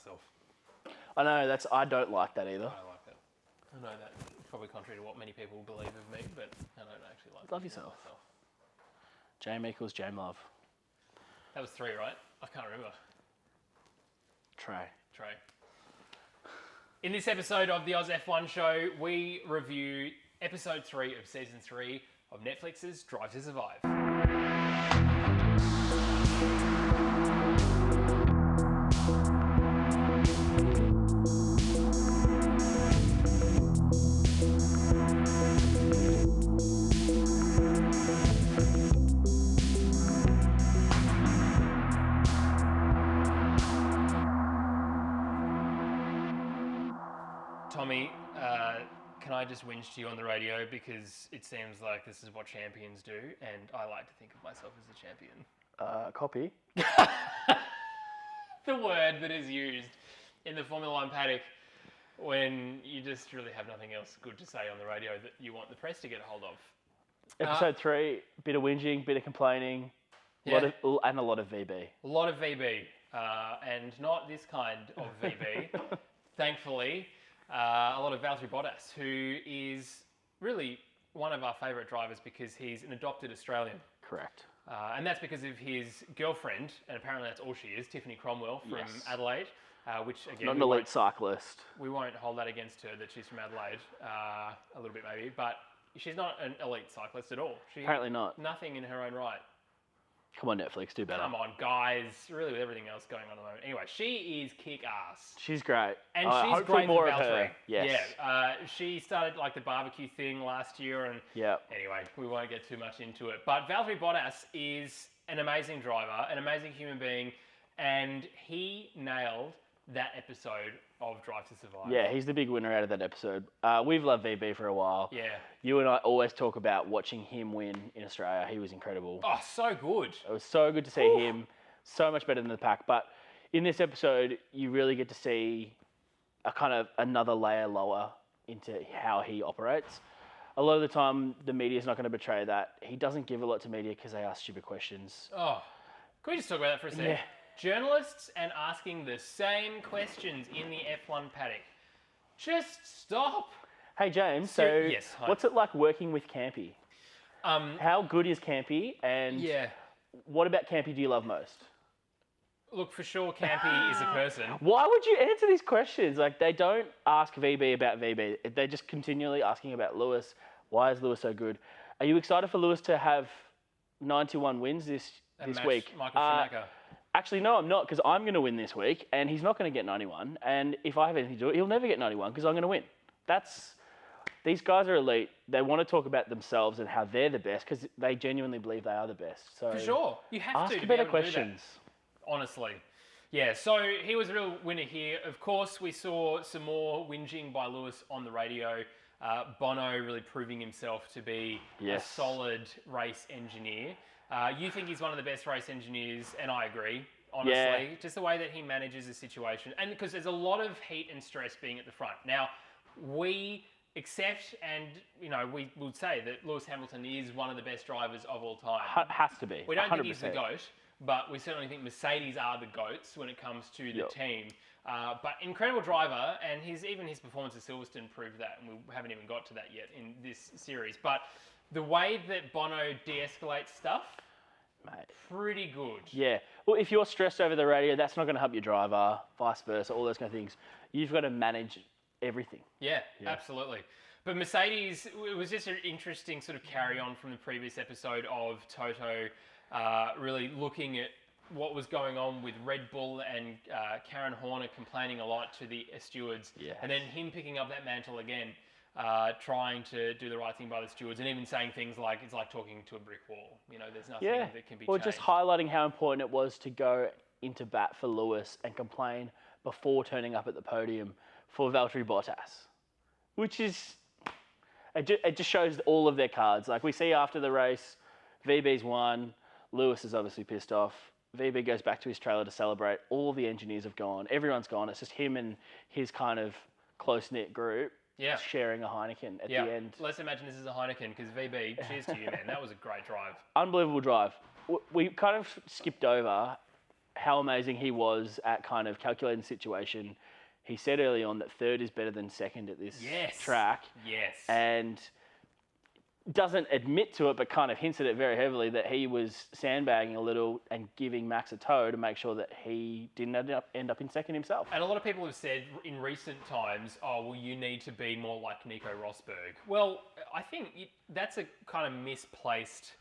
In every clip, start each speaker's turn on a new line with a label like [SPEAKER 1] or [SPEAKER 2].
[SPEAKER 1] myself.
[SPEAKER 2] I know, I don't like that either.
[SPEAKER 1] I don't like that. I know that it's probably contrary to what many people believe of me, but I don't actually like
[SPEAKER 2] Love
[SPEAKER 1] thinking of
[SPEAKER 2] yourself.
[SPEAKER 1] myself.
[SPEAKER 2] Jame equals Jame Love.
[SPEAKER 1] That was 3, right? I can't remember.
[SPEAKER 2] Trey.
[SPEAKER 1] In this episode of the Oz F1 show, we review episode 3 of season 3 of Netflix's Drive to Survive. Tommy, can I just whinge to you on the radio because it seems like this is what champions do, and I like to think of myself as a champion.
[SPEAKER 2] Copy.
[SPEAKER 1] The word that is used in the Formula One paddock when you just really have nothing else good to say on the radio that you want the press to get a hold of.
[SPEAKER 2] Episode 3, bit of whinging, bit of complaining, and a lot of VB.
[SPEAKER 1] A lot of VB, and not this kind of VB. Thankfully, a lot of Valtteri Bottas, who is really one of our favourite drivers because he's an adopted Australian.
[SPEAKER 2] Correct.
[SPEAKER 1] And that's because of his girlfriend, and apparently that's all she is, Tiffany Cromwell from Adelaide, which again...
[SPEAKER 2] Not an elite cyclist.
[SPEAKER 1] We won't hold that against her that she's from Adelaide, a little bit maybe, but she's not an elite cyclist at all.
[SPEAKER 2] Apparently not.
[SPEAKER 1] Nothing in her own right.
[SPEAKER 2] Come on, Netflix, do better.
[SPEAKER 1] Come on, guys. Really, with everything else going on at the moment. Anyway, she is kick-ass.
[SPEAKER 2] She's great.
[SPEAKER 1] And she's
[SPEAKER 2] hopefully
[SPEAKER 1] great
[SPEAKER 2] more
[SPEAKER 1] for
[SPEAKER 2] of
[SPEAKER 1] Valtteri.
[SPEAKER 2] her. Yes.
[SPEAKER 1] Yeah. She started like the barbecue thing last year, and anyway, we won't get too much into it. But Valtteri Bottas is an amazing driver, an amazing human being, and he nailed that episode of Drive to Survive.
[SPEAKER 2] Yeah, he's the big winner out of that episode. We've loved VB for a while.
[SPEAKER 1] Yeah.
[SPEAKER 2] You and I always talk about watching him win in Australia. He was incredible.
[SPEAKER 1] Oh, so good.
[SPEAKER 2] It was so good to see him. So much better than the pack. But in this episode, you really get to see a kind of another layer lower into how he operates. A lot of the time, the media's not going to betray that. He doesn't give a lot to media because they ask stupid questions.
[SPEAKER 1] Oh, can we just talk about that for a second?
[SPEAKER 2] Yeah.
[SPEAKER 1] Journalists and asking the same questions in the F1 paddock. Just stop.
[SPEAKER 2] Hey, James,
[SPEAKER 1] Yes, hi.
[SPEAKER 2] what's it like working with Campy? How good is Campy, and what about Campy do you love most?
[SPEAKER 1] Look, for sure, Campy is a person.
[SPEAKER 2] Why would you answer these questions? Like, they don't ask VB about VB. They're just continually asking about Lewis. Why is Lewis so good? Are you excited for Lewis to have 91 wins this week?
[SPEAKER 1] Michael Schumacher.
[SPEAKER 2] Actually, no, I'm not, because I'm going to win this week, and he's not going to get 91. And if I have anything to do, he'll never get 91 because I'm going to win. These guys are elite. They want to talk about themselves and how they're the best because they genuinely believe they are the best. So
[SPEAKER 1] for sure, you have to
[SPEAKER 2] ask
[SPEAKER 1] be
[SPEAKER 2] better
[SPEAKER 1] able to
[SPEAKER 2] questions.
[SPEAKER 1] do that. Honestly. Yeah, so he was a real winner here. Of course, we saw some more whinging by Lewis on the radio. Bono really proving himself to be a solid race engineer. You think he's one of the best race engineers, and I agree, honestly.
[SPEAKER 2] Yeah.
[SPEAKER 1] Just the way that he manages the situation. And because there's a lot of heat and stress being at the front. Now, we accept and, we would say that Lewis Hamilton is one of the best drivers of all time.
[SPEAKER 2] Has to be.
[SPEAKER 1] We don't
[SPEAKER 2] 100%.
[SPEAKER 1] think he's the GOAT, but we certainly think Mercedes are the GOATs when it comes to the team. But incredible driver, and even his performance at Silverstone proved that, and we haven't even got to that yet in this series. But the way that Bono de-escalates stuff,
[SPEAKER 2] mate, pretty
[SPEAKER 1] good.
[SPEAKER 2] Yeah. Well, if you're stressed over the radio, that's not going to help your driver, vice versa, all those kind of things. You've got to manage everything.
[SPEAKER 1] Yeah, absolutely. But Mercedes, it was just an interesting sort of carry on from the previous episode of Toto really looking at what was going on with Red Bull and Karen Horner complaining a lot to the stewards.
[SPEAKER 2] Yes.
[SPEAKER 1] And then him picking up that mantle again, trying to do the right thing by the stewards and even saying things like, it's like talking to a brick wall. There's nothing that can be changed.
[SPEAKER 2] Just highlighting how important it was to go into bat for Lewis and complain before turning up at the podium for Valtteri Bottas, which is, it just shows all of their cards. Like we see after the race, VB's won, Lewis is obviously pissed off. VB goes back to his trailer to celebrate. All the engineers have gone. Everyone's gone. It's just him and his kind of close-knit group sharing a Heineken at the end.
[SPEAKER 1] Let's imagine this is a Heineken because VB, cheers to you, man. That was a great drive.
[SPEAKER 2] Unbelievable drive. We kind of skipped over how amazing he was at kind of calculating the situation. He said early on that third is better than second at this track.
[SPEAKER 1] Yes.
[SPEAKER 2] And doesn't admit to it, but kind of hints at it very heavily that he was sandbagging a little and giving Max a toe to make sure that he didn't end up in second himself.
[SPEAKER 1] And a lot of people have said in recent times, oh, well, you need to be more like Nico Rosberg. Well, I think that's a kind of misplaced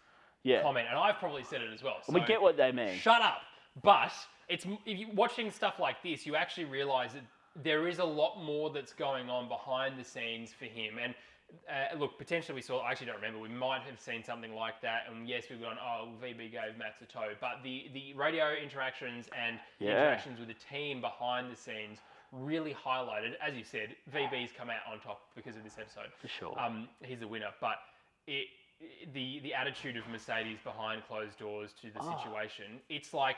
[SPEAKER 1] comment, and I've probably said it as well. So
[SPEAKER 2] we get what they mean.
[SPEAKER 1] Shut up. But if you're watching stuff like this, you actually realise that there is a lot more that's going on behind the scenes for him. And look, potentially we saw, I actually don't remember, we might have seen something like that. And yes, we've gone, oh, VB gave Max a toe. But the radio interactions and interactions with the team behind the scenes really highlighted, as you said, VB's come out on top because of this episode.
[SPEAKER 2] For sure.
[SPEAKER 1] He's the winner. But the attitude of Mercedes behind closed doors to the situation, it's like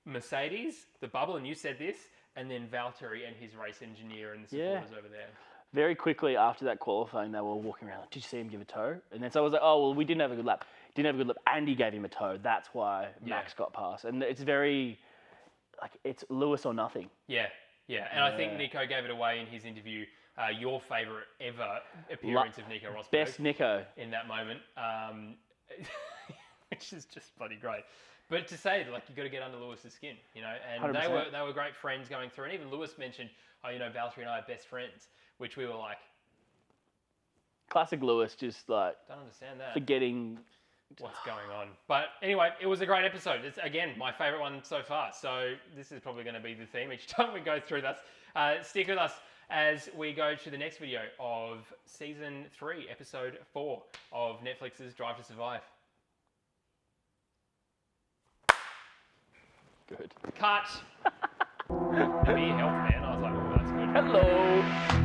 [SPEAKER 1] Mercedes, the bubble, and you said this, and then Valtteri and his race engineer and the supporters over there.
[SPEAKER 2] Very quickly after that qualifying, they were walking around like, did you see him give a toe? And then so I was like, oh, well, we didn't have a good lap. Didn't have a good lap, and he gave him a toe. That's why Max got past. And it's very, like, it's Lewis or nothing.
[SPEAKER 1] Yeah. And I think Nico gave it away in his interview. Your favourite ever appearance of Nico Rosberg.
[SPEAKER 2] Best Nico.
[SPEAKER 1] In that moment, which is just bloody great. But to say, like, you got to get under Lewis's skin, you know, and
[SPEAKER 2] 100%.
[SPEAKER 1] they were great friends going through. And even Lewis mentioned, oh, you know, Valtteri and I are best friends, which we were like,
[SPEAKER 2] classic Lewis, just like
[SPEAKER 1] don't understand that,
[SPEAKER 2] forgetting
[SPEAKER 1] what's going on. But anyway, it was a great episode. It's again my favourite one so far. So this is probably going to be the theme each time we go through this. Stick with us as we go to the next video of season 3, episode 4 of Netflix's Drive to Survive.
[SPEAKER 2] good.
[SPEAKER 1] Cut. Maybe help, man. I was like, oh, that's good.
[SPEAKER 2] Hello.